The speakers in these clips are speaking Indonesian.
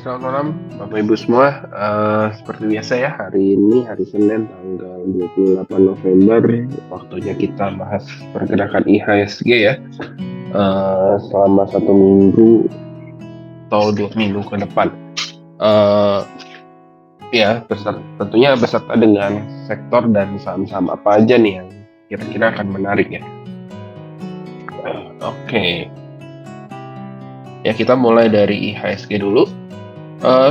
Selamat malam Bapak Ibu semua. Seperti biasa ya, hari ini hari Senin tanggal 28 November, waktunya kita bahas pergerakan IHSG ya. Selama 1 minggu atau 2 minggu ke depan. Ya, tentunya beserta dengan sektor dan saham-saham apa aja nih yang kira-kira akan menarik ya. Oke. Ya, kita mulai dari IHSG dulu.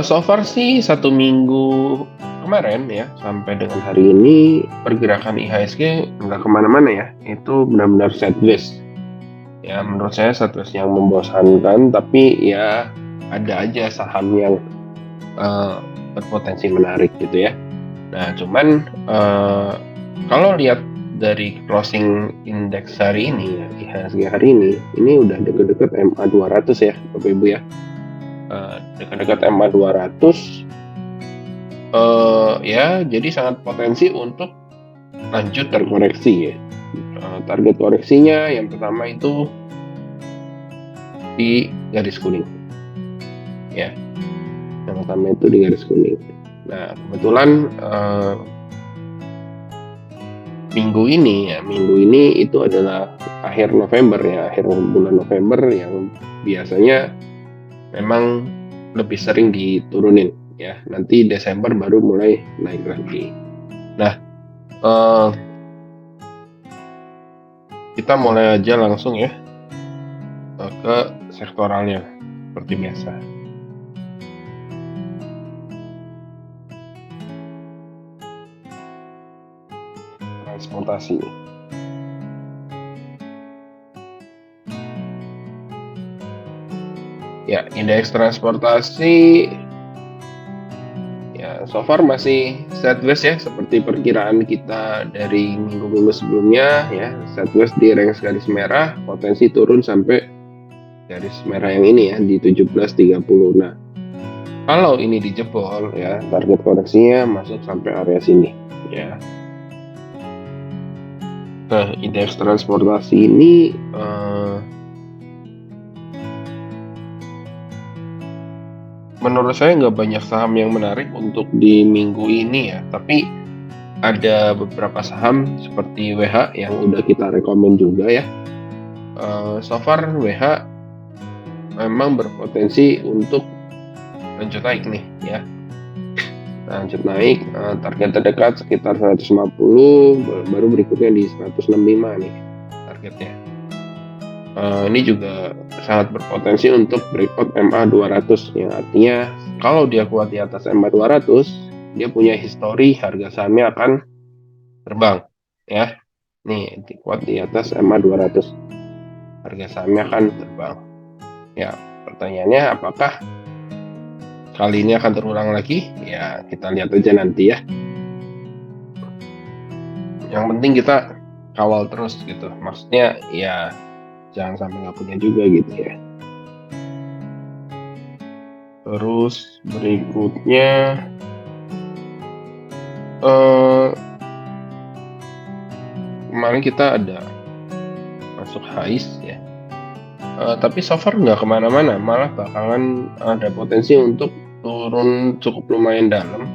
So far sih 1 minggu kemarin ya sampai dengan hari ini pergerakan IHSG nggak kemana-mana ya, itu benar-benar sideways. Ya menurut saya sideways yang membosankan, tapi ya ada aja saham yang berpotensi menarik gitu ya. Nah cuman kalau lihat dari closing index hari ini ya, IHSG hari ini udah deket-deket MA 200 ya Bapak Ibu ya. Dekat-dekat MA 200 ya jadi sangat potensi untuk lanjut terkoreksi ya. Target koreksinya yang pertama itu di garis kuning ya, yang pertama itu di garis kuning. Nah kebetulan minggu ini itu adalah akhir November ya, akhir bulan November yang biasanya memang lebih sering diturunin ya, nanti Desember baru mulai naik lagi. Nah kita mulai aja langsung ya ke sektoralnya seperti biasa. Transportasi. Ya, indeks transportasi ya so far masih sideways ya, seperti perkiraan kita dari minggu-minggu sebelumnya ya. Sideways di range garis merah, potensi turun sampai garis merah yang ini ya di 17.30. Nah, kalau ini dijebol ya, target koreksinya masuk sampai area sini ya. Nah, indeks transportasi ini menurut saya nggak banyak saham yang menarik untuk di minggu ini ya, tapi ada beberapa saham seperti WH yang udah kita rekomen juga ya. So far WH memang berpotensi untuk lanjut naik nih ya. Lanjut naik, target terdekat sekitar 150, baru berikutnya di 165 nih targetnya. Ini juga sangat berpotensi untuk breakout MA 200 yang artinya kalau dia kuat di atas MA 200, dia punya histori harga sahamnya akan terbang ya. Nih kuat di atas MA 200, harga sahamnya akan terbang ya. Pertanyaannya apakah kali ini akan terulang lagi ya, kita lihat aja nanti ya. Yang penting kita kawal terus gitu, maksudnya ya jangan sampai nggak punya juga gitu ya. Terus berikutnya kemarin kita ada masuk HIS ya, tapi so far nggak kemana-mana, malah bakalan ada potensi untuk turun cukup lumayan dalam.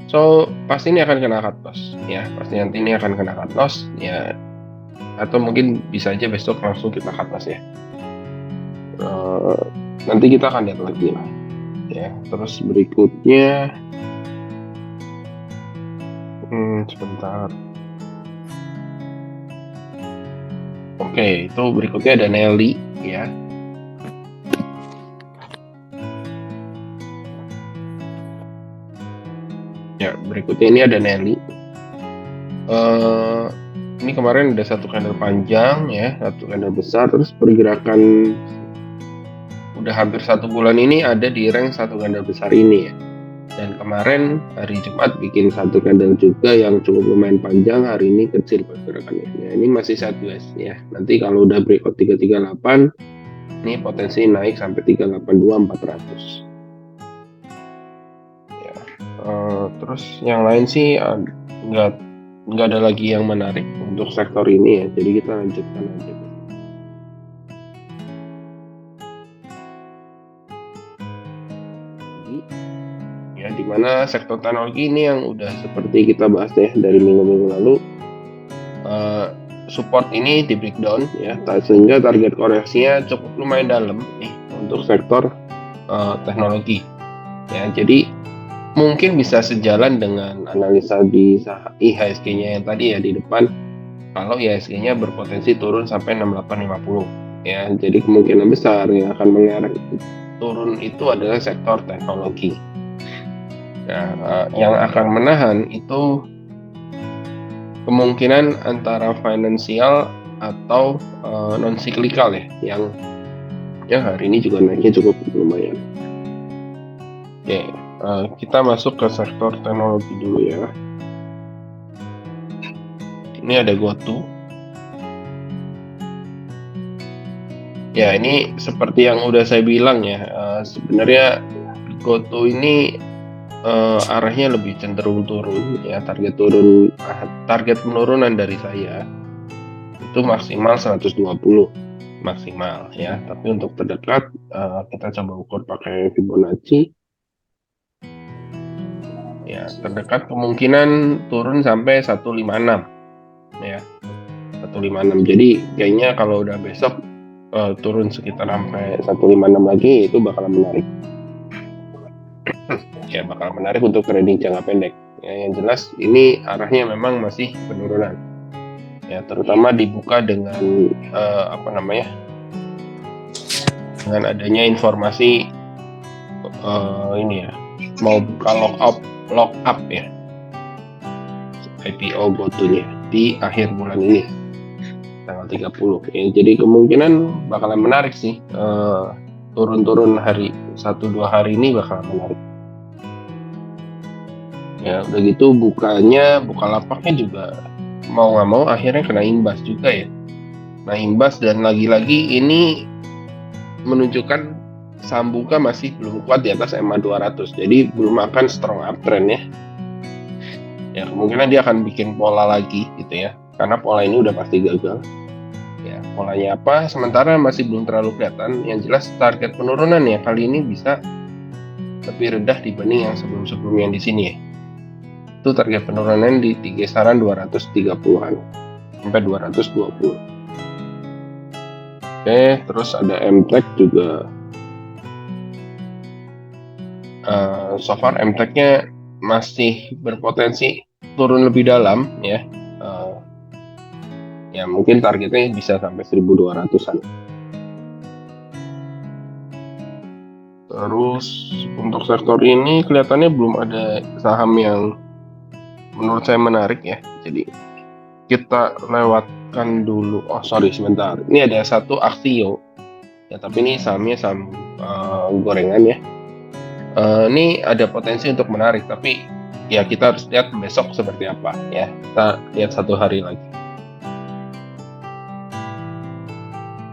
So pasti ini akan kena cut loss ya, pasti nanti ini akan kena cut loss ya, atau mungkin bisa aja besok langsung kita cut loss ya. Nanti kita akan lihat lagi lah ya. Terus berikutnya sebentar. Oke, itu berikutnya ada Nelly ya. Ya, berikutnya ini ada Nelly. Ini kemarin ada satu candle panjang ya, satu candle besar, terus pergerakan udah hampir 1 bulan ini ada di rank satu candle besar ini ya. Dan kemarin hari Jumat bikin satu candle juga yang cukup lumayan panjang, hari ini kecil pergerakannya. Ya, ini masih sideways ya. Nanti kalau udah breakout 338, ini potensi naik sampai 382.400. Ya. Terus yang lain sih nggak ada lagi yang menarik untuk sektor ini ya. Jadi kita lanjutkan aja. teknologi, ya dimana sektor teknologi ini yang udah seperti kita bahas ya dari minggu-minggu lalu, support ini di breakdown ya, sehingga target koreksinya cukup lumayan dalam nih untuk sektor teknologi ya. Jadi mungkin bisa sejalan dengan analisa di IHSG-nya yang tadi ya di depan, kalau IHSG-nya berpotensi turun sampai 6850 ya. Jadi kemungkinan besar yang akan mengerek turun itu adalah sektor teknologi. Nah, yang akan menahan itu kemungkinan antara finansial atau non siklikal ya, yang hari ini juga naiknya cukup lumayan. Oke, kita masuk ke sektor teknologi dulu ya. Ini ada GoTo. Ya, ini seperti yang udah saya bilang ya, sebenarnya GoTo ini arahnya lebih cenderung turun ya. Target penurunan dari saya itu maksimal 120 maksimal ya, tapi untuk terdekat kita coba ukur pakai Fibonacci ya. Terdekat kemungkinan turun sampai 156 ya, 156. Jadi kayaknya kalau udah besok turun sekitar sampai 156 lagi, itu bakalan menarik ya, bakal menarik untuk trading jangka pendek ya. Yang jelas ini arahnya memang masih penurunan ya, terutama dibuka dengan dengan adanya informasi ini ya, mau buka lock up ya, IPO GoTo-nya di akhir bulan ini tanggal 30 ya. Jadi kemungkinan bakalan menarik sih, turun-turun hari 1-2 hari ini bakalan menarik ya. Udah gitu Bukalapaknya juga mau nggak mau akhirnya kena imbas juga ya. Nah, imbas, dan lagi-lagi ini menunjukkan saham Buka masih belum kuat di atas EMA 200, jadi belum akan strong uptrend ya. Ya kemungkinan dia akan bikin pola lagi gitu ya, karena pola ini udah pasti gagal ya. Polanya apa sementara masih belum terlalu kelihatan. Yang jelas target penurunan ya kali ini bisa lebih rendah dibanding yang sebelum-sebelumnya di sini ya. Itu target penurunan di kisaran 230-an sampai 220. Oke, terus ada MTech juga. So far MTech-nya masih berpotensi turun lebih dalam ya. Ya mungkin targetnya bisa sampai 1200-an. Terus untuk sektor ini kelihatannya belum ada saham yang menurut saya menarik ya. Jadi kita lewatkan dulu. Oh sorry, sebentar. Ini ada satu Axio ya, tapi ini sahamnya saham gorengan ya. Ini ada potensi untuk menarik, tapi ya kita harus lihat besok seperti apa ya. Kita lihat 1 hari lagi.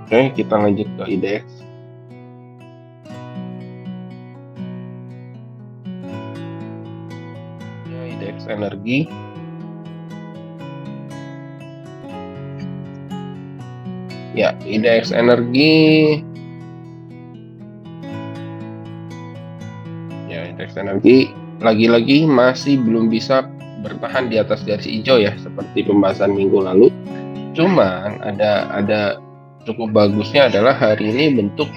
Oke, kita lanjut ke IDX. Ya, IDX energi. Ya, IDX energi. Ya, IDX energi lagi-lagi masih belum bisa bertahan di atas garis hijau ya, seperti pembahasan minggu lalu. Cuman ada cukup bagusnya adalah hari ini bentuk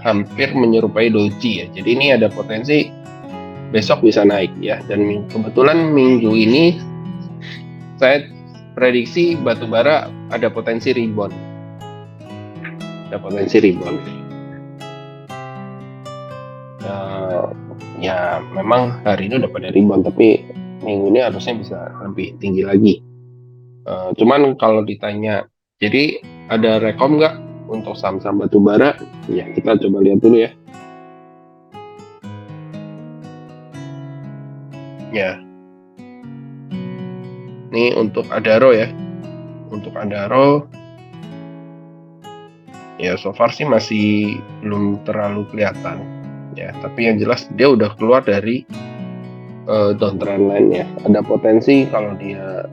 hampir menyerupai doji ya. Jadi ini ada potensi besok bisa naik ya. Dan kebetulan minggu ini saya prediksi batubara ada potensi rebound. Ya memang hari ini udah pada rebound, tapi minggu ini harusnya bisa lebih tinggi lagi. Cuman kalau ditanya, jadi ada rekom nggak untuk saham-saham batubara? Ya kita coba lihat dulu ya. Ya, ini untuk Adaro ya. Untuk Adaro, ya so far sih masih belum terlalu kelihatan ya. Tapi yang jelas dia udah keluar dari downtrend line ya. Ada potensi kalau dia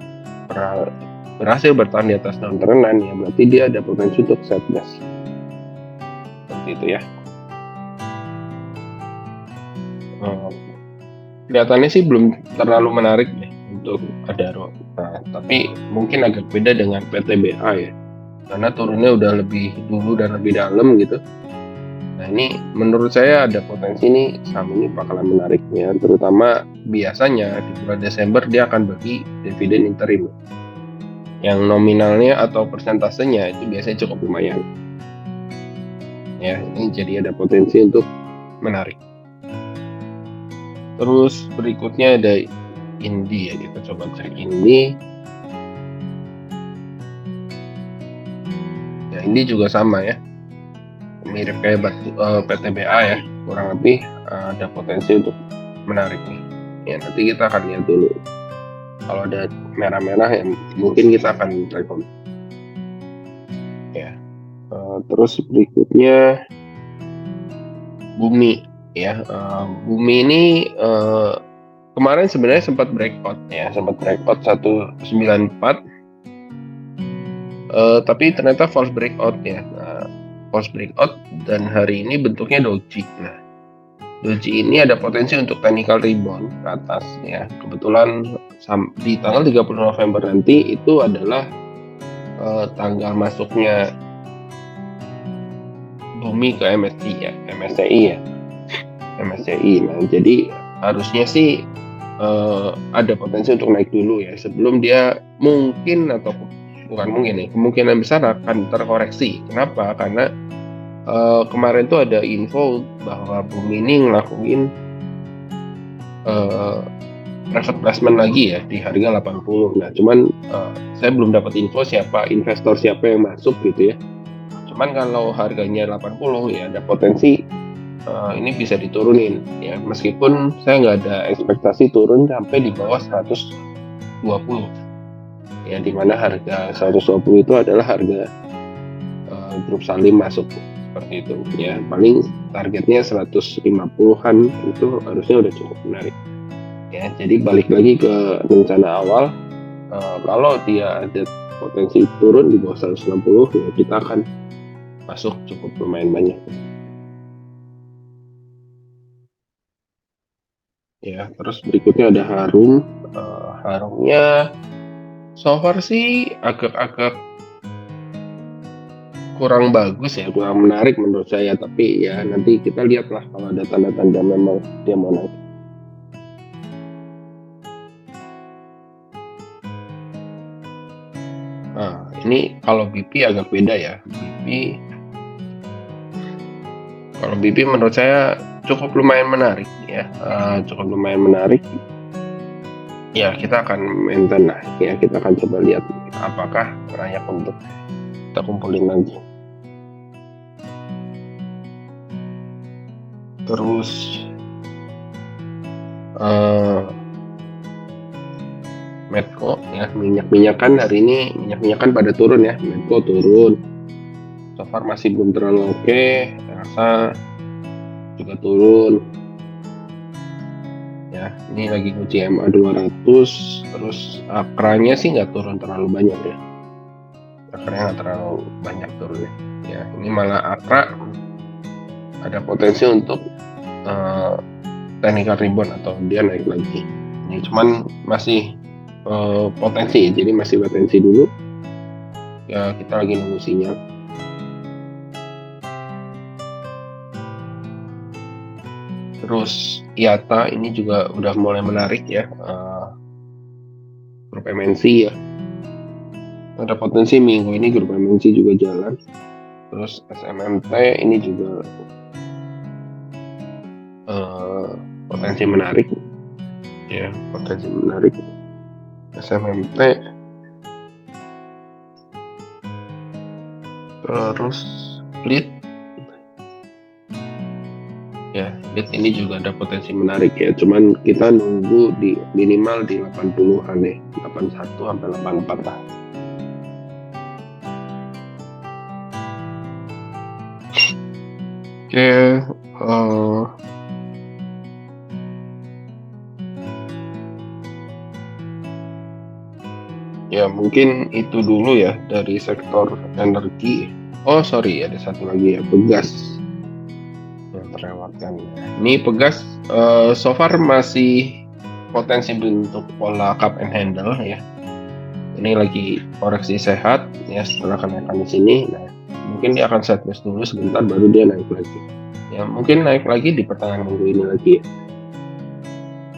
berhasil bertahan di atas downtrend line ya, berarti dia ada potensi untuk setback seperti itu ya. eee, kelihatannya sih belum terlalu menarik ya untuk Adaro. Nah, tapi mungkin agak beda dengan PTBA ya, karena turunnya udah lebih dulu dan lebih dalam gitu. Nah, ini menurut saya ada potensi nih saham ini bakalan menariknya, terutama biasanya di bulan Desember dia akan bagi dividen interim, yang nominalnya atau persentasenya itu biasanya cukup lumayan. Ya, ini jadi ada potensi untuk menarik. Terus berikutnya ada Indi ya, kita coba cek Indi. Ya, Indi juga sama ya, mirip kayak PTBA ya, kurang lebih ada potensi untuk menarik nih. Ya, nanti kita akan lihat dulu. Kalau ada merah-merah ya mungkin kita akan rekom. Ya, terus berikutnya Bumi ya. Bumi ini kemarin sebenarnya sempat breakout ya, sempat breakout 194, tapi ternyata false breakout ya. False breakout dan hari ini bentuknya doji. Nah, doji ini ada potensi untuk technical rebound ke atas ya. Kebetulan di tanggal 30 November nanti itu adalah tanggal masuknya Bumi ke MSCI ya, MSCI. Nah, jadi harusnya sih ada potensi untuk naik dulu ya sebelum dia mungkin, atau bukan mungkin nih, kemungkinan besar akan terkoreksi. Kenapa? Karena kemarin tuh ada info bahwa Bumi ini ngelakuin private placement lagi ya di harga 80. Nah, cuman saya belum dapat info investor siapa yang masuk gitu ya. Cuman kalau harganya 80 ya ada potensi ini bisa diturunin ya, meskipun saya nggak ada ekspektasi turun sampai di bawah 120 ya, dimana harga 120 itu adalah harga grup Salim masuk seperti itu ya. Paling targetnya 150-an itu harusnya udah cukup menarik ya. Jadi balik lagi ke rencana awal, kalau dia ada potensi turun di bawah 160 ya kita akan masuk cukup lumayan banyak ya. Terus berikutnya ada Harum. Harumnya so far sih agak-agak kurang bagus ya, kurang menarik menurut saya, tapi ya nanti kita lihatlah kalau ada tanda-tanda memang dia mau naik. Nah, ini kalau BP agak beda ya. Kalau BP menurut saya cukup lumayan menarik ya, cukup lumayan menarik. Ya, kita akan maintain lah ya, kita akan coba lihat apakah layak untuk kita kumpulin lagi. Terus Medco ya, minyak-minyakan hari ini minyak-minyakan pada turun ya. Medco turun, so far masih belum terlalu oke. Rasa juga turun ya, ini lagi uji MA 200. Terus akranya sih nggak turun terlalu banyak ya, akranya nggak terlalu banyak turunnya ya. Ini malah akra ada potensi untuk technical rebound atau dia naik lagi. Ini cuman masih potensi, jadi masih potensi dulu ya, kita lagi nunggu sinyal. Terus IATA ini juga udah mulai menarik ya, grup MNC ya, ada potensi minggu ini grup MNC juga jalan. Terus SMMT ini juga potensi menarik ya, potensi menarik SMMT. Terus Lead ya, Lead ini juga ada potensi menarik ya, cuman kita nunggu di minimal di 80-an ya, 81 sampai 84 lah. Oke, ya mungkin itu dulu ya dari sektor energi. Oh sorry, ada satu lagi ya, Pegas yang terlewat. dapatkan. Ini Pegas so far masih potensi bentuk pola cup and handle ya. Ini lagi koreksi sehat ya setelah kenaikan di sini. Nah, mungkin dia akan sideways dulu sebentar baru dia naik lagi. Ya mungkin naik lagi di pertengahan minggu ini lagi ya.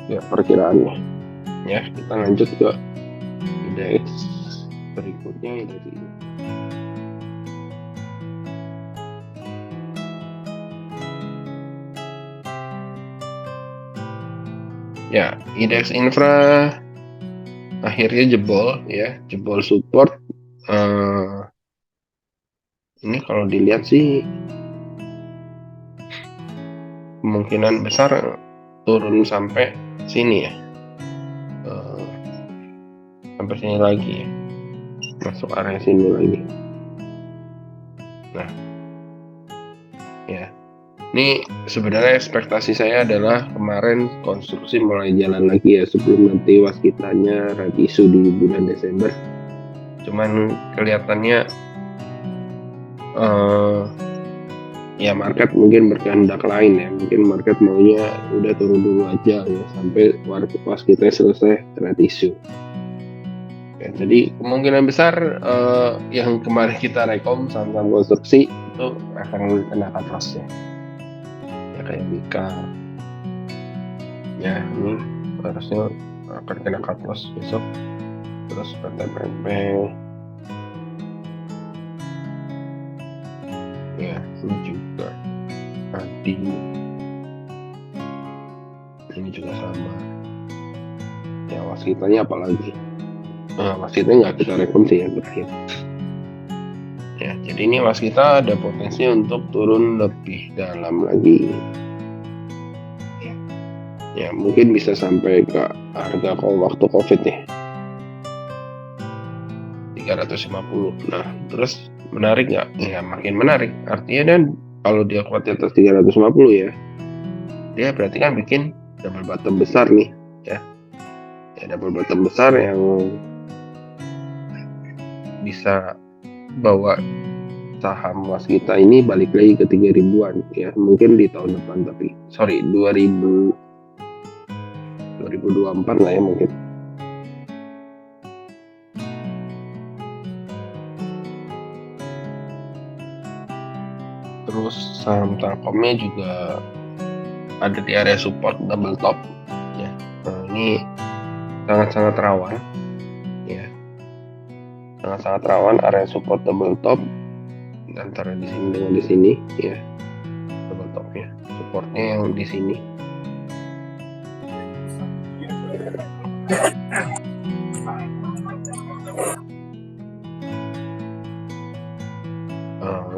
Ya perkiraannya. Ya kita lanjut ke indeks berikutnya indeks ini. Ya indeks infra akhirnya jebol support. Ini kalau dilihat sih kemungkinan besar turun sampai sini ya, sampai sini lagi ya, masuk area sini lagi. Nah ya, ini sebenarnya ekspektasi saya adalah kemarin konstruksi mulai jalan lagi ya sebelum nanti waskitanya red issue di bulan Desember. Cuman kelihatannya ya market mungkin berkehendak lain ya, mungkin market maunya udah turun dulu aja ya sampai waskitanya selesai red issue. Ya, jadi kemungkinan besar yang kemarin kita rekom saham-saham konstruksi itu akan kena cut loss ya kayak Mika ya, ini harusnya akan kena cut loss besok. Terus PTPP ya, ini juga Adi ini juga sama ya. Waskitanya apalagi waskitanya nggak kita rekom sih yang terakhir ya. Jadi ini waskita ada potensi untuk turun lebih dalam lagi ya, mungkin bisa sampai ke harga waktu COVID nih 350. Nah terus menarik nggak? Ya makin menarik, artinya dan kalau dia kuat di atas 350 ya, dia berarti kan bikin double bottom besar nih ya, double bottom besar yang bisa bawa saham waskita ini balik lagi ke 3000-an ya, mungkin di tahun depan, tapi 2024 lah ya mungkin. Terus saham Telkomnya juga ada di area support double top ya. Nah, ini sangat-sangat rawan ya, sangat-sangat rawan area support double top antara di sini dengan di sini ya, double topnya supportnya yang di sini.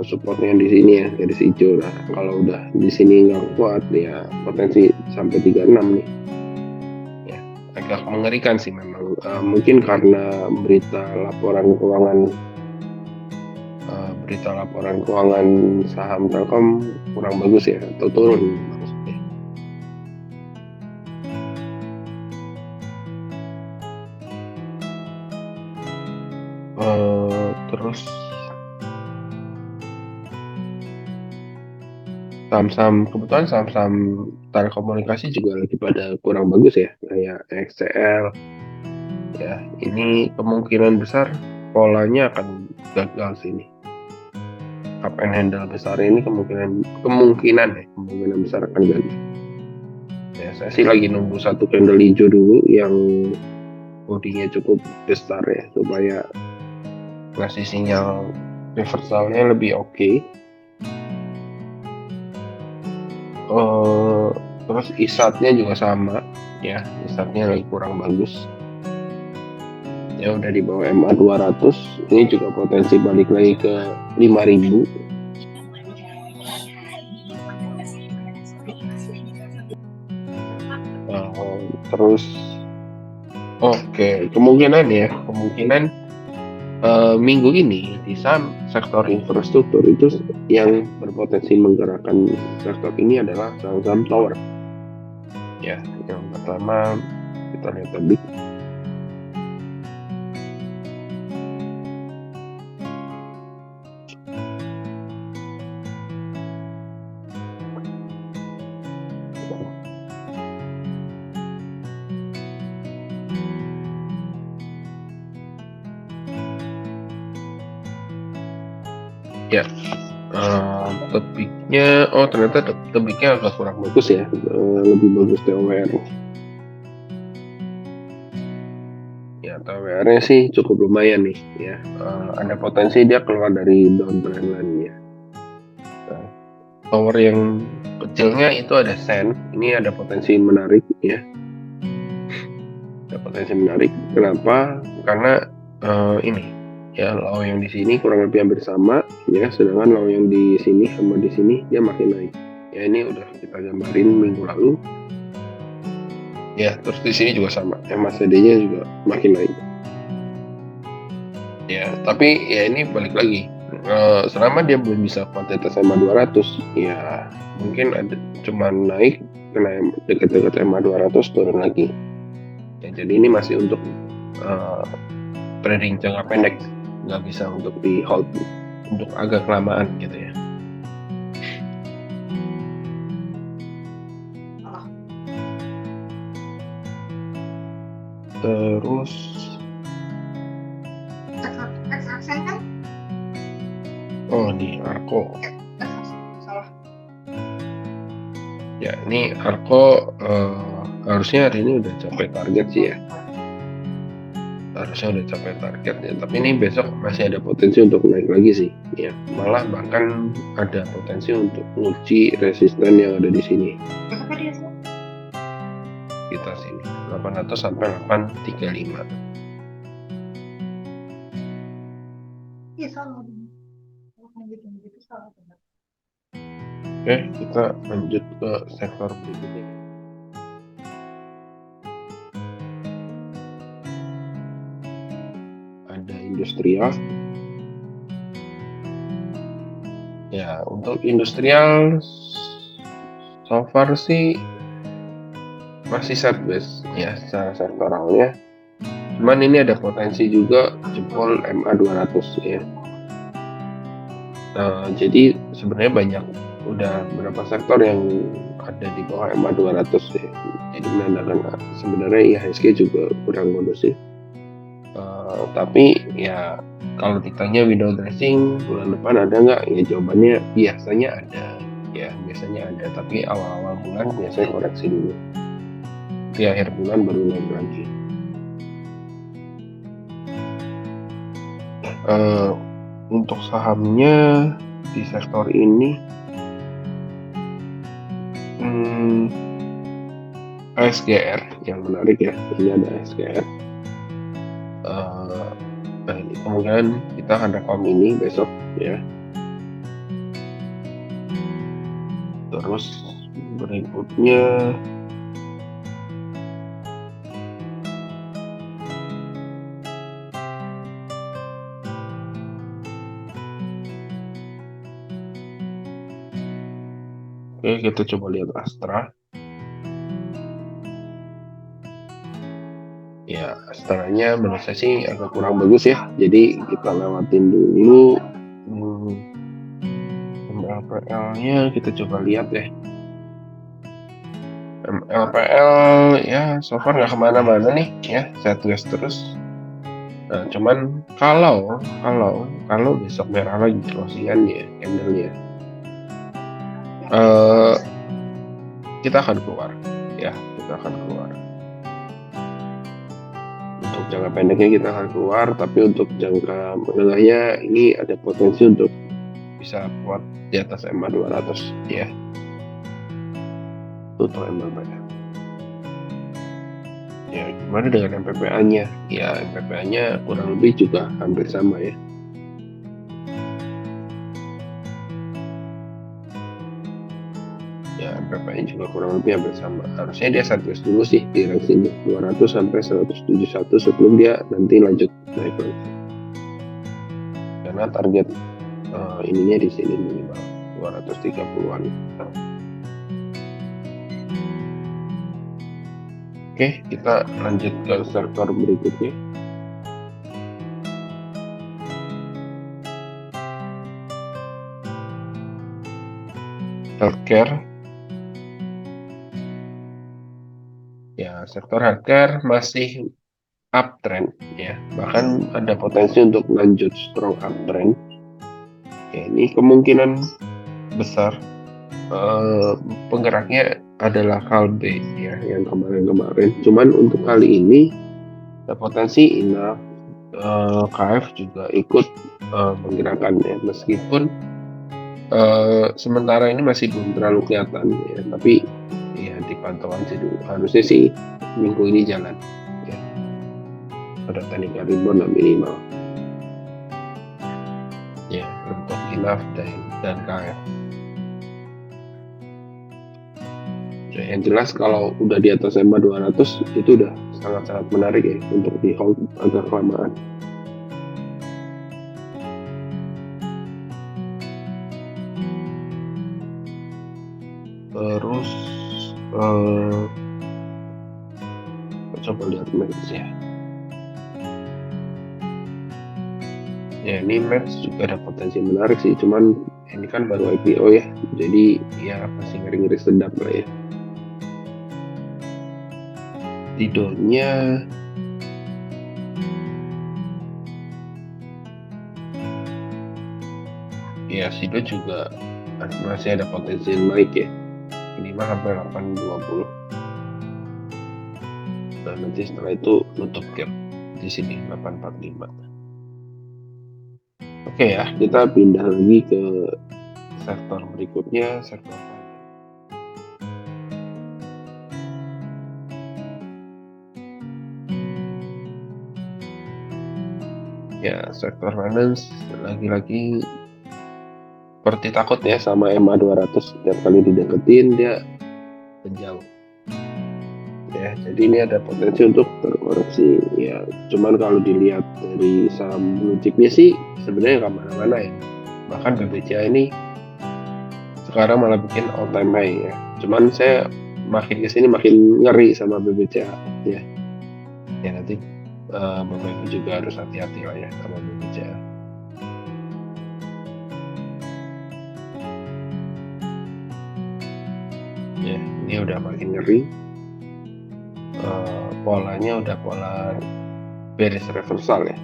Supportnya di sini ya, garis hijau. Nah kalau udah di sini nggak kuat ya potensi sampai 36 nih ya, agak mengerikan sih memang. Mungkin karena berita laporan keuangan saham Telkom kurang bagus ya, atau turun maksudnya. Terus saham-saham, kebetulan saham-saham telekomunikasi juga lagi pada kurang bagus ya, kayak XCL ya. Ini kemungkinan besar polanya akan gagal sini, cup and handle besar ini kemungkinan besar akan gagal ya. Saya sih lagi nunggu satu candle hijau dulu yang bodinya cukup besar ya, supaya ngasih sinyal reversalnya lebih oke. Terus ISAT-nya juga sama ya, ISAT-nya lagi kurang bagus ya, udah di bawah MA 200. Ini juga potensi balik lagi ke 5000. Terus kemungkinan minggu ini di saham sektor infrastruktur itu yang berpotensi menggerakkan sektor ini adalah saham-saham tower ya. Yang pertama kita lihat tadi Ya, tebiknya, oh ternyata tebiknya agak kurang bagus ya, lebih bagus TOWR. Ya, TOWR-nya sih cukup lumayan nih ya. Ada potensi dia keluar dari down trendline ya. Nah, tower yang kecilnya itu ada sen, ini ada potensi menarik ya. Ada potensi menarik. Kenapa? Karena ini ya, low yang di sini kurang lebih hampir sama ya, sedangkan low yang di sini sama di sini dia makin naik. Ya, ini udah kita gambarin minggu lalu. Ya, terus di sini juga sama. MACD-nya juga makin naik. Ya, tapi ya ini balik lagi. Selama dia belum bisa kuantitas EMA 200, ya mungkin ada cuman naik kena dekat-dekat EMA 200 turun lagi. Ya, jadi ini masih untuk trading jangka pendek, nggak bisa untuk di hold untuk agak kelamaan gitu ya. Terus di Arko. Ya, ini Arko harusnya hari ini udah capai target sih ya. Harusnya udah capai target ya, tapi ini besok masih ada potensi untuk naik lagi sih ya. Malah bahkan ada potensi untuk uji resisten yang ada di sini. Kita sini 800 sampai 835. Oke, kita lanjut ke sektor berikutnya. Ada industrial. Ya, untuk industrial so far sih masih sideways ya secara sektoralnya. Cuman ini ada potensi juga jebol MA 200 ya. Jadi sebenarnya banyak, udah beberapa sektor yang ada di bawah MA 200 ya. Jadi menandakan sebenarnya IHSG juga kurang modus sih. Tapi ya kalau ditanya window dressing bulan depan ada nggak? Ya jawabannya biasanya ada. Ya biasanya ada. Tapi awal-awal bulan biasanya koreksi dulu. Di akhir bulan baru naik lagi. Untuk sahamnya di sektor ini ASGR yang menarik ya. Ini ada ASGR. Nah, ini kemungkinan kita akan rekom ini besok ya. Terus berikutnya oke, kita coba lihat Astra. Ya, Astranya menurut saya sih agak kurang bagus ya. Jadi kita lewatin dulu. MLPL-nya kita coba lihat ya. MLPL ya so far nggak kemana-mana nih ya, sideways terus. Nah, cuman kalau besok merah lagi closingannya, candle-nya, kita akan keluar ya, kita akan keluar. Untuk jangka pendeknya kita akan keluar, tapi untuk jangka menengahnya ini ada potensi untuk bisa kuat di atas MA 200 ya. Tutup MLPL. Ya, gimana dengan MPPA-nya? Ya, MPPA-nya kurang lebih juga hampir sama ya. Ya, MPPA-nya juga kurang lebih hampir sama. Harusnya dia sideways dulu sih di range ini 200 sampai 171 sebelum dia nanti lanjut naik lagi. Karena target ininya di sini minimal 230-an. Oke, kita lanjut ke sektor berikutnya. Healthcare. Ya, sektor healthcare masih uptrend ya, bahkan ada potensi untuk lanjut strong uptrend. Ya, ini kemungkinan besar eh, penggeraknya adalah Kalbe ya, yang kemarin-kemarin. Cuman untuk kali ini ada potensi Ina KF juga ikut menggerakkan ya, meskipun sementara ini masih belum terlalu kelihatan ya, tapi ya dipantau aja dulu. Harusnya sih minggu ini jalan ya, ada teknikal rebound minimal ya untuk INAF dan KF. Ya, yang jelas kalau udah di atas EMA 200 itu udah sangat-sangat menarik ya untuk di hold agak kelamaan. Terus coba lihat match ya. Ya ini match juga ada potensi menarik sih, cuman ini kan baru IPO ya, jadi ya masih ngeri-ngeri sedap lah ya. Tidurnya ya Sido juga masih ada potensi naik ya, minimal sampai 820. Nah nanti setelah itu nutup gap di sini 845. Oke ya, kita pindah lagi ke sektor berikutnya, sektor ya, sektor finance lagi-lagi seperti takut ya sama EMA 200, setiap kali dideketin dia menjauh ya, jadi ini ada potensi untuk terkoreksi ya. Cuman kalau dilihat dari saham blue chipnya sih sebenarnya nggak mana-mana ya, bahkan BBCA ini sekarang malah bikin all time high ya. Cuman saya makin kesini makin ngeri sama BBCA ya. Ya nanti Bapak Ibu juga harus hati-hati lah ya sama BBCA. Ya ini udah makin ngeri. Polanya udah pola bearish reversal ya.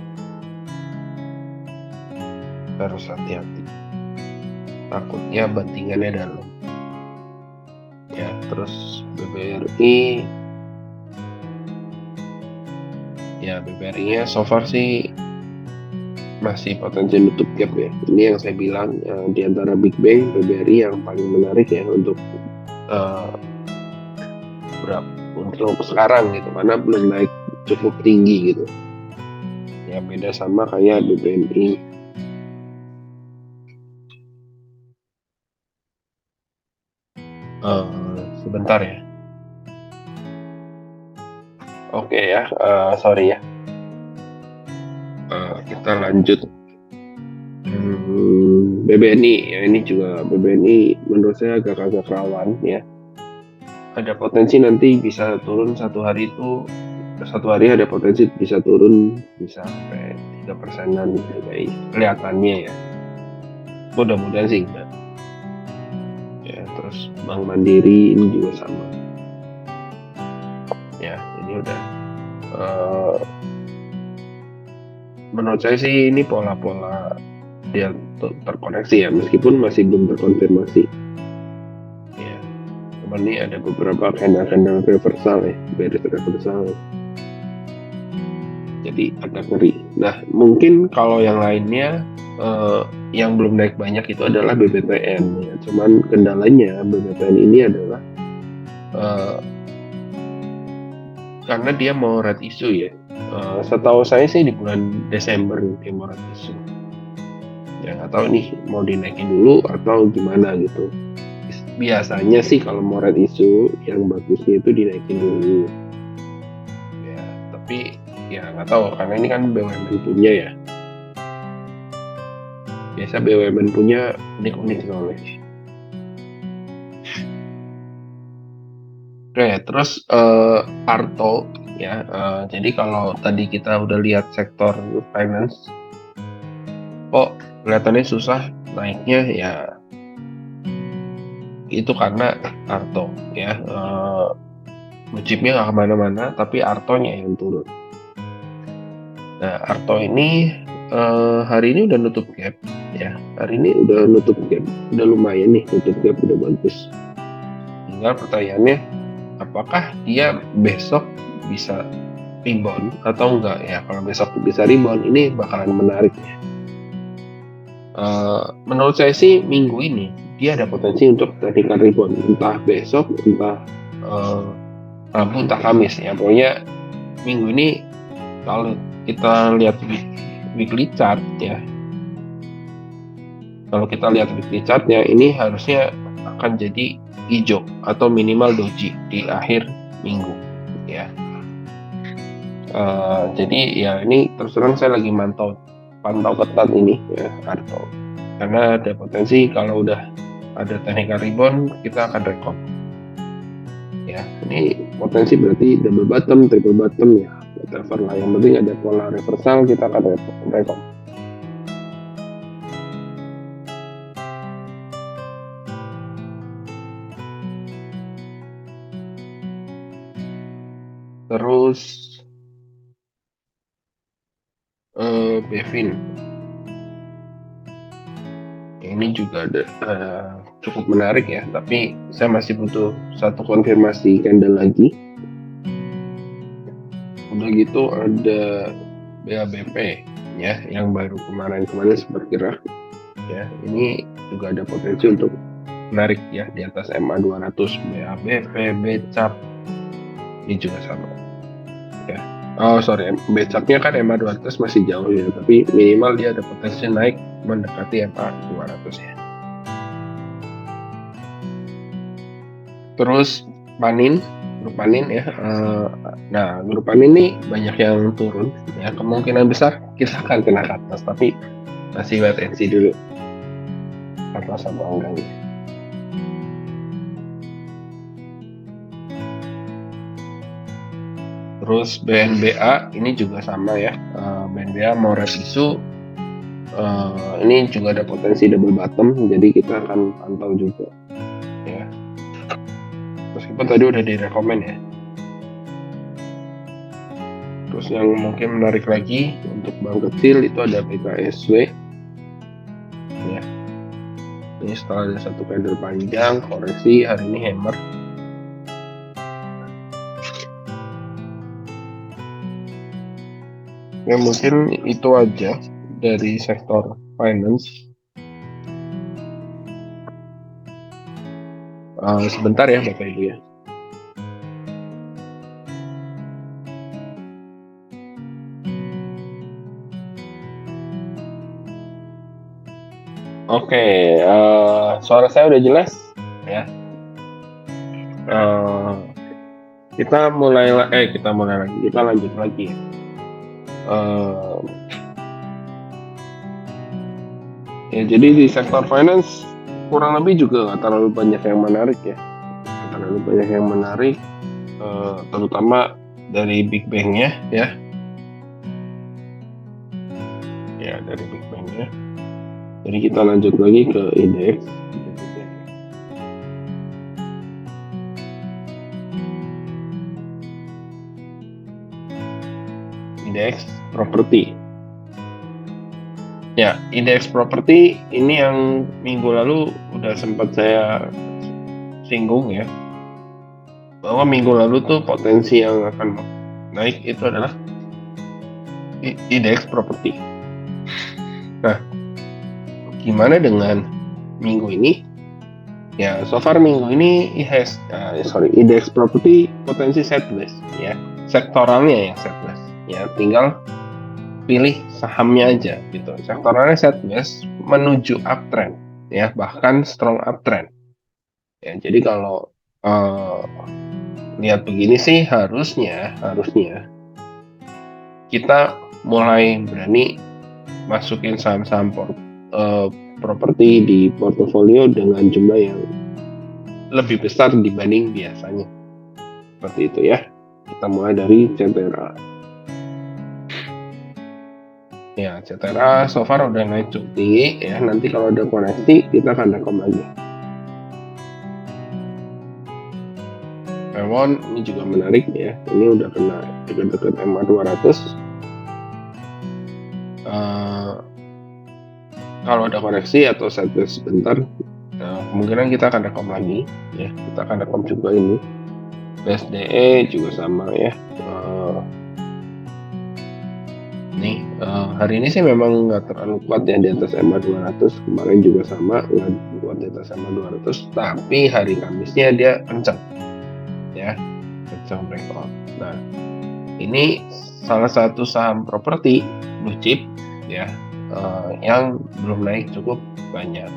Harus hati-hati. Takutnya bantingannya dalam. Ya terus BBRI. Ya BBRI-nya so far sih masih potensi nutup gap ya. Ini yang saya bilang di antara Big Bang, BBRI yang paling menarik ya untuk untuk sekarang gitu, karena belum naik cukup tinggi gitu. Ya beda sama kayak BBNI. Sebentar ya. Oke ya, sorry ya. Kita lanjut. BBNI ya, ini juga BBNI menurut saya agak rawan ya. Ada potensi nanti bisa turun satu hari ada potensi bisa turun bisa sampai 3%-an kayak kelihatannya ya. Mudah-mudahan sih enggak. Ya, terus Bank Mandiri ini juga sama. Ya, ini udah menurut saya sih ini pola-pola dia terkoneksi ya, meskipun masih belum terkonfirmasi. Ya, cuman ini ada beberapa candle reversal ya, bearish reversal. Jadi agak ngeri. Nah, mungkin kalau yang lainnya yang belum naik banyak itu adalah BBTN ya. Cuman kendalanya BBTN ini adalah karena dia mau red issue ya. Setahu saya sih di bulan Desember dia mau red issue. Ya nggak tahu nih mau dinaikin dulu atau gimana gitu. Biasanya sih kalau mau red issue yang bagusnya itu dinaikin dulu. Ya, tapi ya nggak tahu karena ini kan BUMN punya ya. Biasa BUMN punya unik-unik soalnya. Oke, terus Arto ya. Jadi kalau tadi kita udah lihat sektor finance, kok kelihatannya susah naiknya ya. Itu karena Arto ya. blue chipnya nggak kemana-mana, tapi Artonya yang turun. Nah, Arto ini hari ini udah nutup gap ya. Hari ini udah nutup gap, udah lumayan nih nutup gap, udah bagus. Tinggal pertanyaannya, apakah dia besok bisa rebound atau enggak ya? Kalau besok bisa rebound, ini bakalan menarik ya. Menurut saya sih minggu ini dia ada potensi untuk technical rebound, entah besok, entah Rabu, entah Kamis ya. Pokoknya minggu ini kalau kita lihat weekly chart ya, kalau kita lihat weekly chartnya, ini harusnya akan jadi hijau atau minimal doji di akhir minggu ya. Jadi ya ini terus terang saya lagi pantau ketat ini ya Arto, karena ada potensi kalau udah ada technical rebound kita akan rekom ya. Ini potensi berarti double bottom, triple bottom ya, whatever lah, yang penting ada pola reversal kita akan rekom. Terus Bevin ini juga ada cukup menarik ya, tapi saya masih butuh satu konfirmasi candle lagi. Udah gitu ada BABP ya, yang baru kemarin sempat gerak ya, ini juga ada potensi untuk menarik ya di atas MA 200. BABP, BCAP ini juga sama ya. Oh sorry, BCAP-nya kan MA 200 masih jauh ya, tapi minimal dia ada potensi naik mendekati MA 200 ya. Terus grup Panin ya. Nah, grup Panin ini banyak yang turun ya, kemungkinan besar kita akan kena ke atas, tapi masih wait and see dulu atas atau enggaknya. Terus BNBA ini juga sama ya, BNBA mau review ini juga ada potensi double bottom, jadi kita akan pantau juga ya, meskipun tadi udah direkomend ya. Terus yang mungkin menarik lagi untuk bank kecil itu ada PKSW ya. Ini setelah ada satu candle panjang koreksi, hari ini hammer. Ya mungkin itu aja dari sektor finance. Sebentar ya Bapak Ibu ya. Oke, suara saya udah jelas ya. Kita lanjut lagi. Ya jadi di sektor finance kurang lebih juga nggak terlalu banyak yang menarik ya. Terutama dari Big Bang-nya ya. Ya dari Big Bang-nya. Jadi kita lanjut lagi ke indeks. Indeks properti. Ya, indeks properti ini yang minggu lalu udah sempat saya singgung ya, bahwa minggu lalu tuh potensi yang akan naik itu adalah indeks properti. Nah, gimana dengan minggu ini? Ya, so far minggu ini indeks properti potensi setlist ya, sektoralnya ya setlist ya, tinggal pilih sahamnya aja gitu. Sektoralnya setlist menuju uptrend ya, bahkan strong uptrend ya. Jadi kalau lihat begini sih harusnya kita mulai berani masukin saham-saham properti di portofolio dengan jumlah yang lebih besar dibanding biasanya. Seperti itu ya. Kita mulai dari CTRA. Ya, CTRA so far udah naik cukup tinggi ya. Nanti kalau ada koreksi kita akan rekom lagi. Ewon ini juga menarik ya, ini udah kena dekat-dekat MA 200. Kalau ada koreksi atau sideways sebentar, kemungkinan kita akan rekom lagi ya, kita akan rekom juga ini BSDE juga sama ya. Hari ini sih memang nggak terlalu kuat ya di atas MA 200, kemarin juga sama nggak kuat di atas MA 200, tapi hari Kamisnya dia kencang ya, kencang breakout. Nah, ini salah satu saham properti blue chip ya, yang belum naik cukup banyak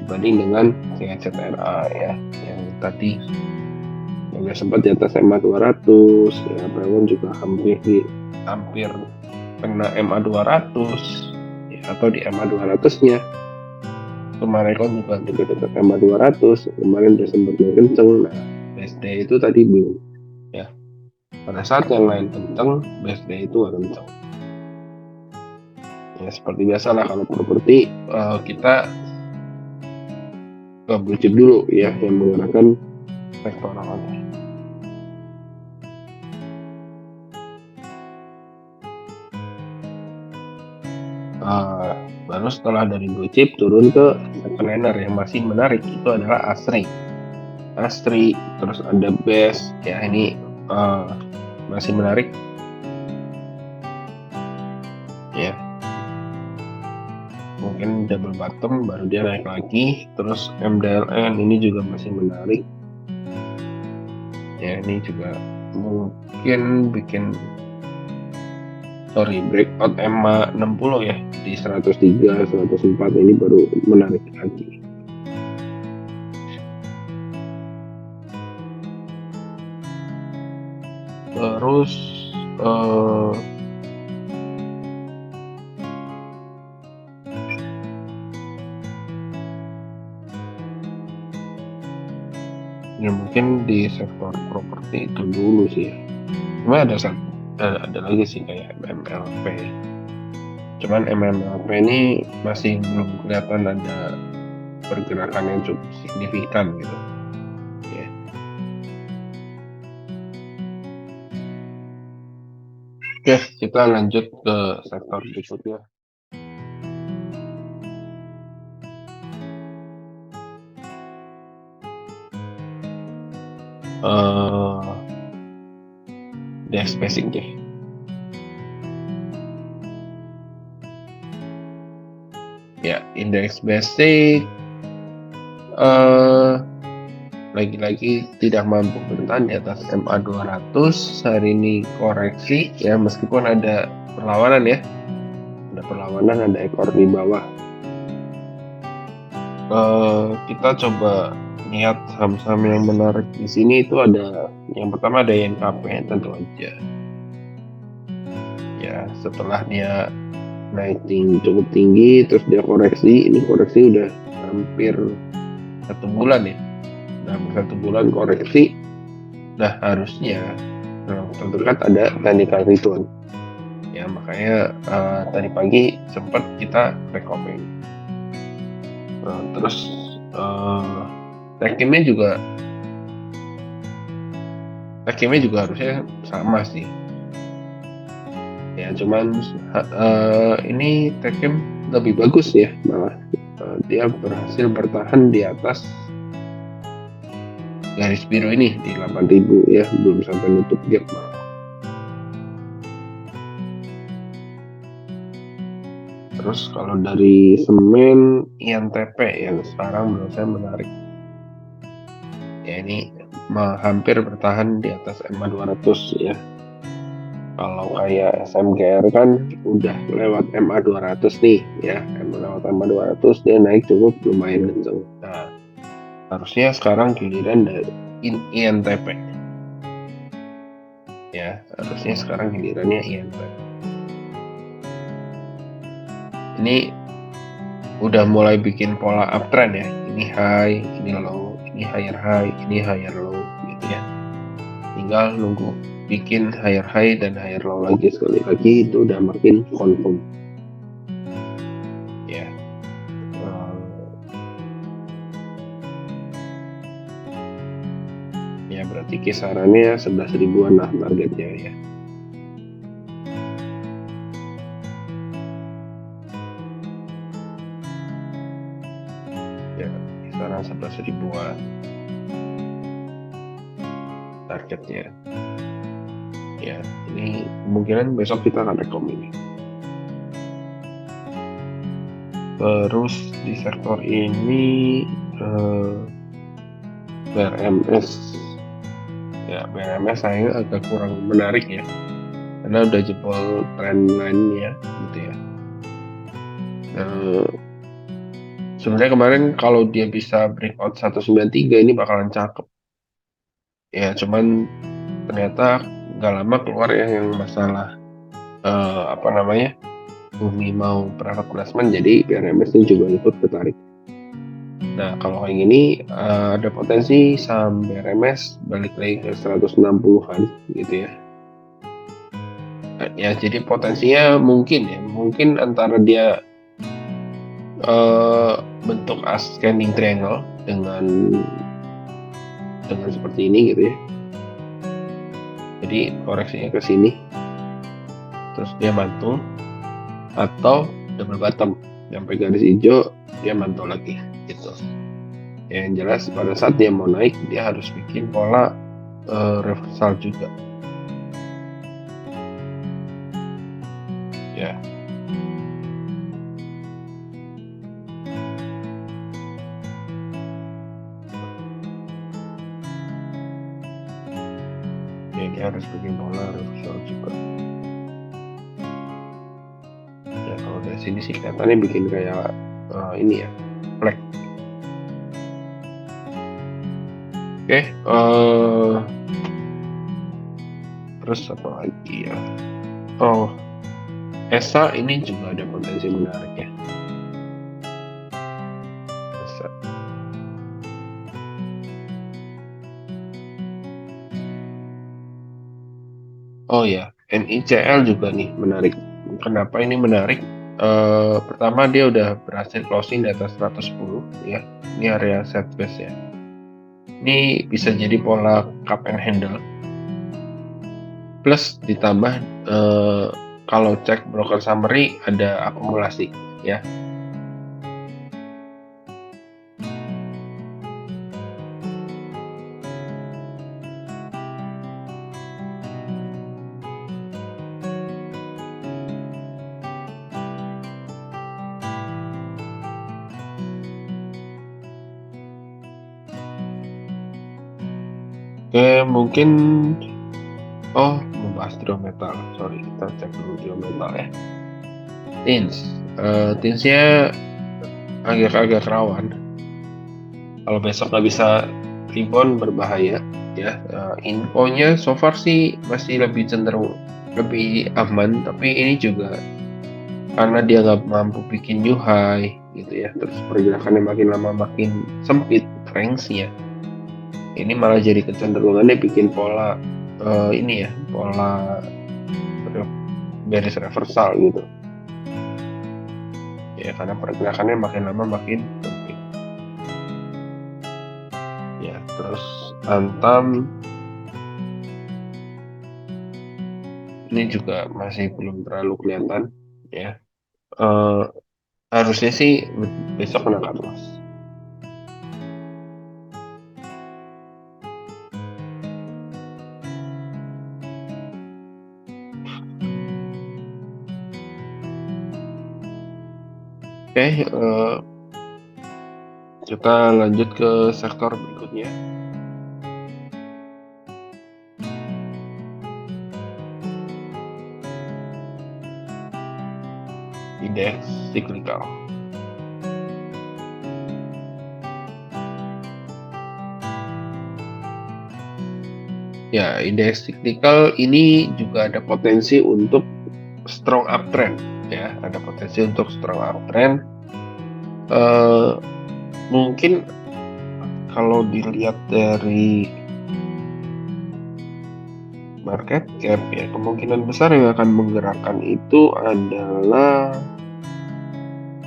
dibanding dengan CHZRA ya, yang tadi yang sempat di atas MA 200 ya, Pewon juga hampir kena MA 200 ya, atau di MA 200-nya. Kemarin kan juga dekat-dekat MA 200, kemarin udah sempat naik kenceng. Nah, BSD itu tadi belum ya. Pada saat yang lain kenceng, BSD itu nggak kenceng. Ya seperti biasa lah kalau properti, kita ke blue chip dulu ya, yang menggunakan sektoral. Baru setelah dari blue chip turun ke second yang masih menarik itu adalah Astri, terus ada BES ya, ini masih menarik ya, mungkin double bottom baru dia naik lagi. Terus MDLN ini juga masih menarik ya, ini juga mungkin bikin breakout MA 60 ya di 103, 104 ini baru menarik lagi. Terus ya mungkin di sektor properti itu dulu sih ya. Cuma ada lagi sih kayak MMLP. Cuman MMLP ini masih belum kelihatan ada pergerakan yang cukup signifikan gitu. Ya. Oke, kita lanjut ke sektor berikutnya. Dex Basic deh. Ya, indeks basic lagi-lagi tidak mampu bertahan di atas MA 200. Hari ini koreksi ya, meskipun ada perlawanan ya, ada ekor di bawah. Kita coba lihat saham-saham yang menarik di sini. Itu ada yang pertama ada YNKP tentu aja ya, setelah dia naik cukup tinggi terus dia koreksi, ini koreksi udah hampir 1 bulan ya, hampir 1 bulan koreksi. Nah, harusnya dalam waktu terdekat ada technical return ya, makanya tadi pagi sempat kita rekomen. Terus Tekimnya juga harusnya sama sih ya, cuman ini Tekim lebih bagus ya, malah dia berhasil bertahan di atas garis biru ini di 8.000 ya, belum sampai nutup gap. Terus kalau dari semen INTP yang sekarang menurut saya menarik ya, ini hampir bertahan di atas MA 200 ya. Kalau kayak SMGR kan udah lewat MA 200 nih ya, lewat MA 200 dia naik cukup lumayan kenceng. Nah, harusnya sekarang giliran dari INTP ya, harusnya sekarang gilirannya INTP. Ini udah mulai bikin pola uptrend ya, ini high, ini low, ini higher high, ini higher low gitu ya. Tinggal nunggu bikin higher high dan higher low lagi sekali lagi, itu udah makin confirm ya. Ya berarti kisarannya 11 ribuan lah targetnya ya. Ya, kisaran 11 ribuan targetnya. Ya, ini kemungkinan besok kita akan rekom ini. Terus di sektor ini BRMS. Ya, BRMS sayangnya agak kurang menarik ya, karena udah jebol trendline-nya gitu ya. Sebenarnya kemarin kalau dia bisa breakout 193 ini bakalan cakep. Ya, cuman ternyata nggak lama keluar ya yang masalah apa namanya, Bumi mau private placement, jadi BRMS-nya juga ikut tertarik. Nah, kalau kayak gini ada potensi saham BRMS balik lagi ke 160-an gitu ya. Ya, jadi potensinya mungkin antara dia bentuk ascending triangle dengan seperti ini gitu ya. Jadi koreksinya ke sini, terus dia mantul, atau double bottom sampai garis hijau dia mantul lagi gitu. Yang jelas pada saat dia mau naik dia harus bikin pola reversal juga ya. Ya, dia harus bikin pola reversal juga ya. Kalau dari sini sih kelihatannya bikin kayak ini ya, flag. Oke, terus apa lagi ya? Oh, ESA ini juga ada potensi menarik ya. ESA. Oh ya, NICL juga nih menarik. Kenapa ini menarik? Pertama dia udah berhasil closing di atas 110 ya. Ini area set base ya. Ini bisa jadi pola cup and handle. Plus ditambah kalau cek broker summary ada akumulasi ya. Oke, mungkin membahas trio metal. Sorry, kita cek dulu trio metal ya. Tinsnya agak-agak rawan. Kalau besok nggak bisa rebound berbahaya ya. Infonya so far sih masih lebih cenderung lebih aman, tapi ini juga karena dia nggak mampu bikin new high gitu ya, terus pergerakannya makin lama makin sempit range-nya. Ini malah jadi kecenderungannya bikin pola ini ya, pola bearish reversal gitu ya, karena pergerakannya makin lama makin sempit ya. Terus Antam ini juga masih belum terlalu kelihatan ya. Harusnya sih besok kena cut loss. Oke, kita lanjut ke sektor berikutnya. Indeks cyclical. Ya, indeks cyclical ini juga ada potensi untuk strong uptrend ya, ada potensi untuk strong uptrend. Mungkin kalau dilihat dari market cap ya, kemungkinan besar yang akan menggerakkan itu adalah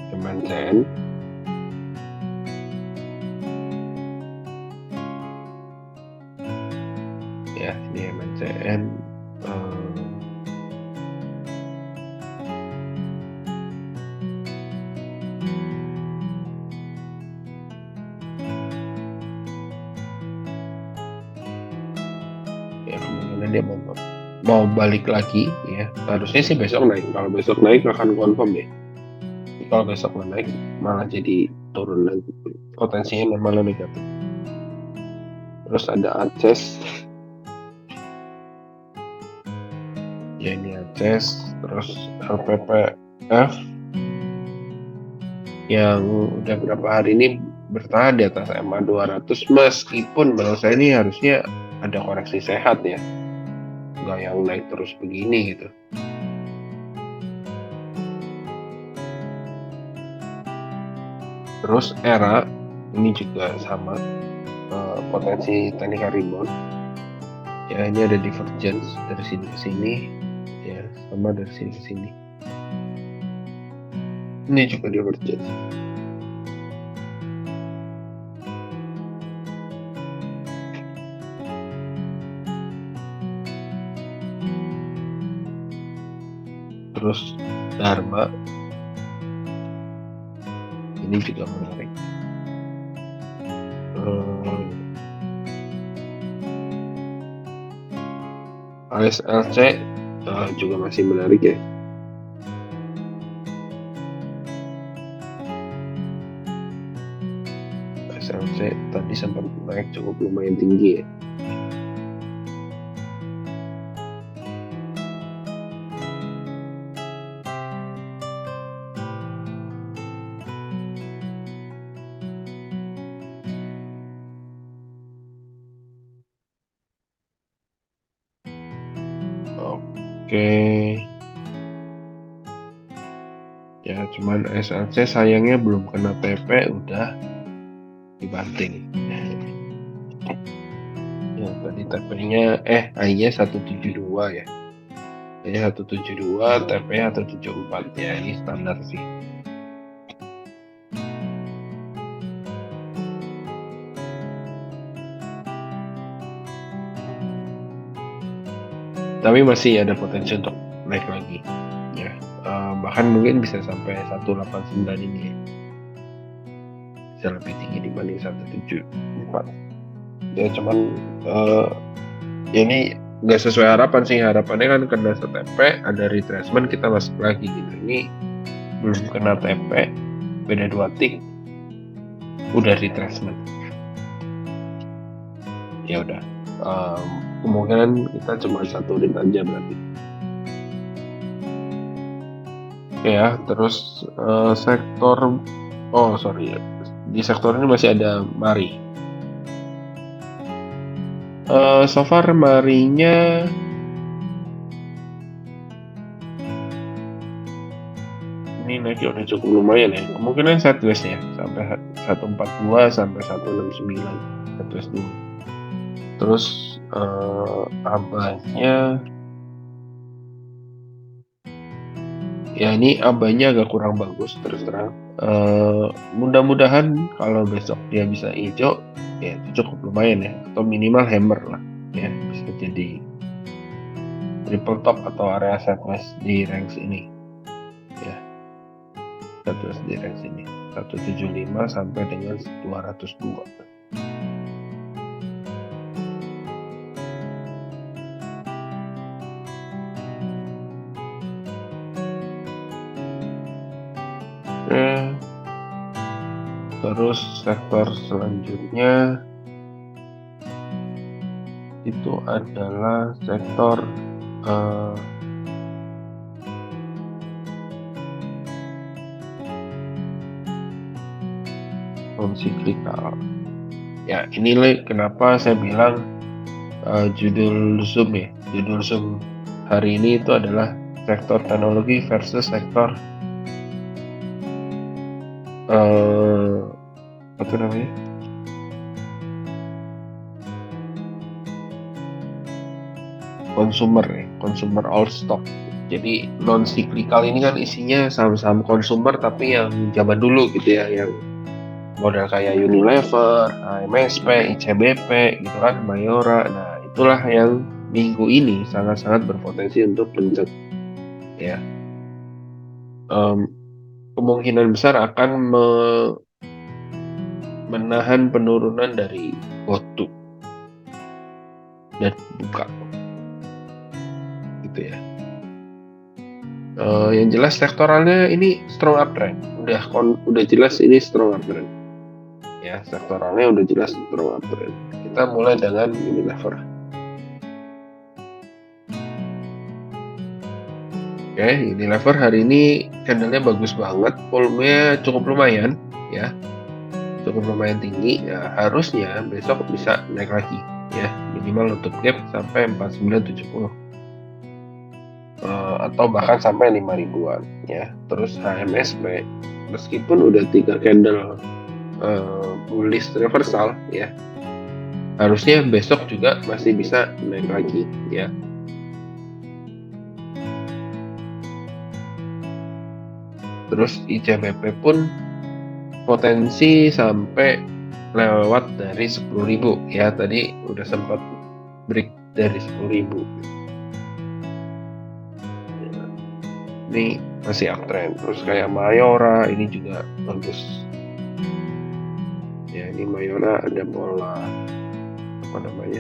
Kementerian. ya ini MNCN. Ya kemungkinan dia mau balik lagi ya, harusnya sih besok naik. Kalau besok naik akan confirm ya. Kalau besok nggak naik malah jadi turun lagi, potensinya malah negatif. Terus ada ACES, ya ini ACES. Terus LPPF yang udah berapa hari ini bertahan di atas MA 200, meskipun menurut saya ini harusnya ada koreksi sehat ya, nggak yang naik terus begini gitu. Terus ERA ini juga sama, potensi technical rebound ya, ini ada divergence dari sini ke sini ya, sama dari sini ke sini, ini juga divergence. Terus Dharma ini juga menarik. ASLC juga masih menarik ya. ASLC tadi sempat naik cukup lumayan tinggi ya. Oke. Ya cuman SLC sayangnya belum kena TP udah dibanting. Ya tadi TP-nya AI-nya 172 ya. AI 172, TP-nya 174 ya, ini standar sih. Tapi masih ada potensi untuk naik lagi ya, bahkan mungkin bisa sampai 189 ini ya, bisa lebih tinggi dibanding 174 ya. Cuman ya ini nggak sesuai harapan sih. Harapannya kan kena TP ada retracement kita masuk lagi gitu. Ini belum kena TP, beda 2 tick udah retracement ya udah, kemungkinan kita cuma satu rit aja berarti ya. Terus sektor di sektor ini masih ada Mari. So far Marinya ini naiknya udah cukup lumayan ya, kemungkinan sideways ya sampai 142 sampai 169 sideways dulu. Terus abanya ya, ini abanya agak kurang bagus terus terang. Mudah-mudahan kalau besok dia bisa hijau ya itu cukup lumayan ya, atau minimal hammer lah ya, bisa jadi triple top atau area sideways di range ini ya, sideways di range ini 175 sampai dengan 202. Terus sektor selanjutnya itu adalah sektor non-cyclical ya. Inilah kenapa saya bilang judul Zoom hari ini itu adalah sektor teknologi versus sektor apa namanya, consumer all stock. Jadi non cyclical ini kan isinya saham-saham consumer tapi yang zaman dulu gitu ya, yang model kayak Unilever, MSP, ICBP gitu kan, Mayora. Nah itulah yang minggu ini sangat-sangat berpotensi untuk kencang ya. Mmm, Kemungkinan besar akan menahan penurunan dari Goto dan buka gitu ya. Yang jelas sektoralnya ini strong uptrend, udah jelas ini strong uptrend ya, sektoralnya udah jelas strong uptrend. Kita mulai dengan Unilever. Oke, Unilever hari ini candlenya bagus banget, volumenya cukup lumayan ya, cukup lumayan tinggi ya, harusnya besok bisa naik lagi ya, minimal nutup gap sampai 4970 atau bahkan sampai 5 ribuan ya. Terus HMSP meskipun udah 3 candle bullish reversal ya, harusnya besok juga masih bisa naik lagi ya. Terus ICBP pun potensi sampai lewat dari 10.000 ya, tadi udah sempat break dari 10.000. Ini masih uptrend. Terus kayak Mayora ini juga bagus ya, ini Mayora ada pola apa namanya,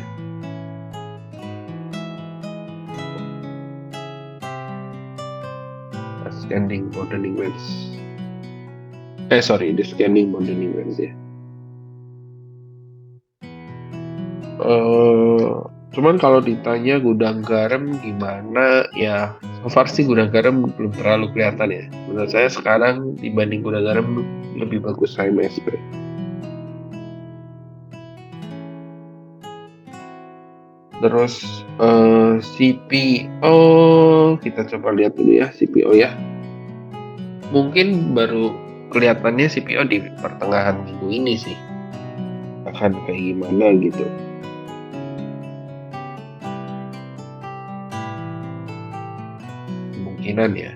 descending broadening wedge. Descending broadening wedge ya. Cuman kalau ditanya gudang garam gimana ya, so far sih gudang garam belum terlalu kelihatan ya. Menurut saya sekarang dibanding gudang garam lebih bagus HMSP. Terus CPO kita coba lihat dulu ya, CPO ya. Mungkin baru kelihatannya CPO di pertengahan minggu ini sih, akan kayak gimana gitu. Kemungkinan ya.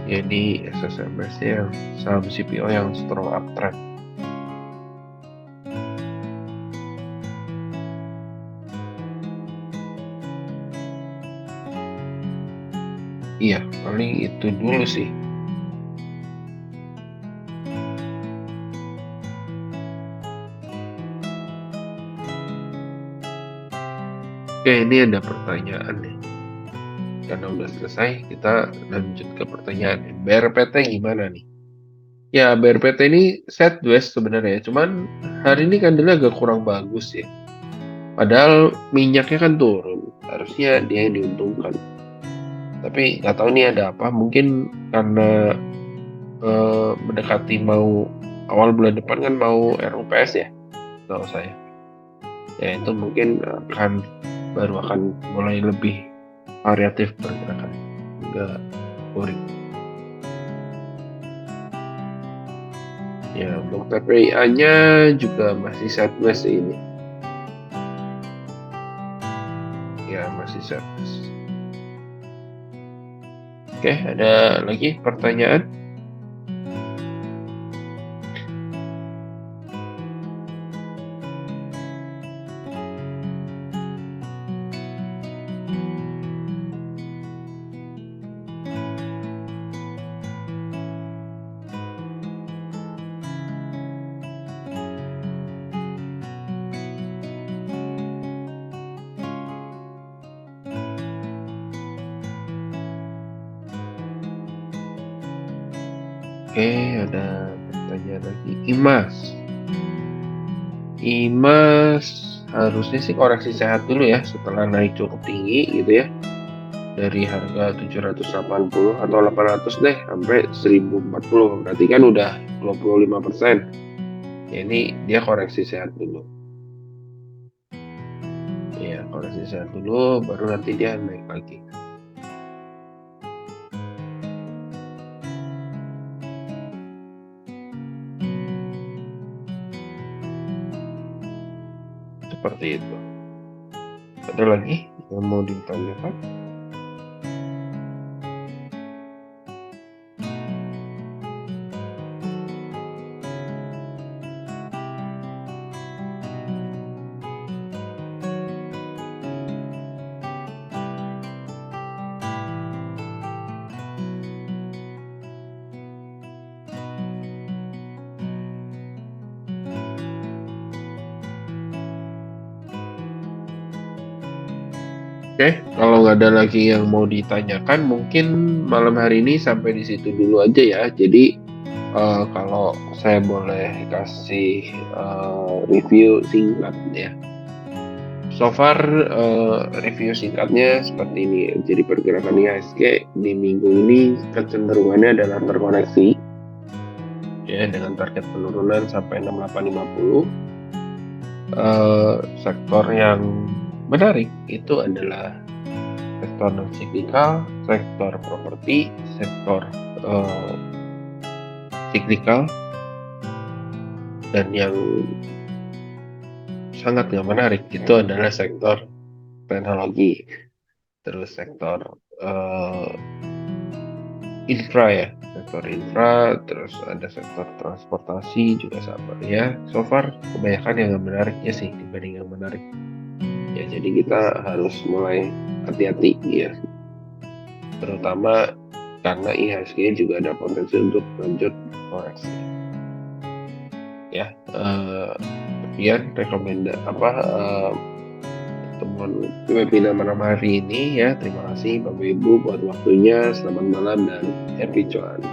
Jadi SSMS yang saham CPO yang strong uptrend. Iya, paling itu dulu sih. Oke, ini ada pertanyaan nih. Karena udah selesai, kita lanjut ke pertanyaan. BRPT gimana nih? Ya, BRPT ini sideways sebenarnya, cuman hari ini candlenya agak kurang bagus ya. Padahal minyaknya kan turun, harusnya dia yang diuntungkan. Tapi nggak tahu nih ada apa, mungkin karena mendekati mau awal bulan depan kan mau RUPS ya, tahu saya. Ya itu mungkin baru akan mulai lebih variatif pergerakan, nggak boring. Ya untuk TPIA-nya juga masih sideways ini. Ya masih sideways. Oke, ada lagi pertanyaan? Oke, ada pertanyaan lagi. IMAS harusnya sih koreksi sehat dulu ya setelah naik cukup tinggi gitu ya. Dari harga 780 atau 800 deh sampai 1040, berarti kan udah 25%. Ya, ini dia koreksi sehat dulu. Ya, koreksi sehat dulu baru nanti dia naik lagi. seperti itu. Ada lagi yang mau ditanyakan? Oke, kalau nggak ada lagi yang mau ditanyakan, mungkin malam hari ini sampai di situ dulu aja ya. Jadi, kalau saya boleh kasih, review singkat ya. So far, review singkatnya seperti ini. Jadi pergerakan IHSG di minggu ini kecenderungannya adalah terkoreksi ya dengan target penurunan sampai 6850. Sektor yang menarik itu adalah sektor non siklikal, sektor properti, sektor siklikal, dan yang sangat nggak menarik itu adalah sektor teknologi, terus sektor infra ya, sektor infra, terus ada sektor transportasi juga sama ya. So far kebanyakan yang nggak menariknya sih dibanding yang menarik. Ya, jadi kita harus mulai hati-hati ya, terutama karena IHSG juga ada potensi untuk lanjut koreksi. Ya, sekian pertemuan webinar malam hari ini ya. Terima kasih Bapak Ibu buat waktunya. Selamat malam dan happy cuan.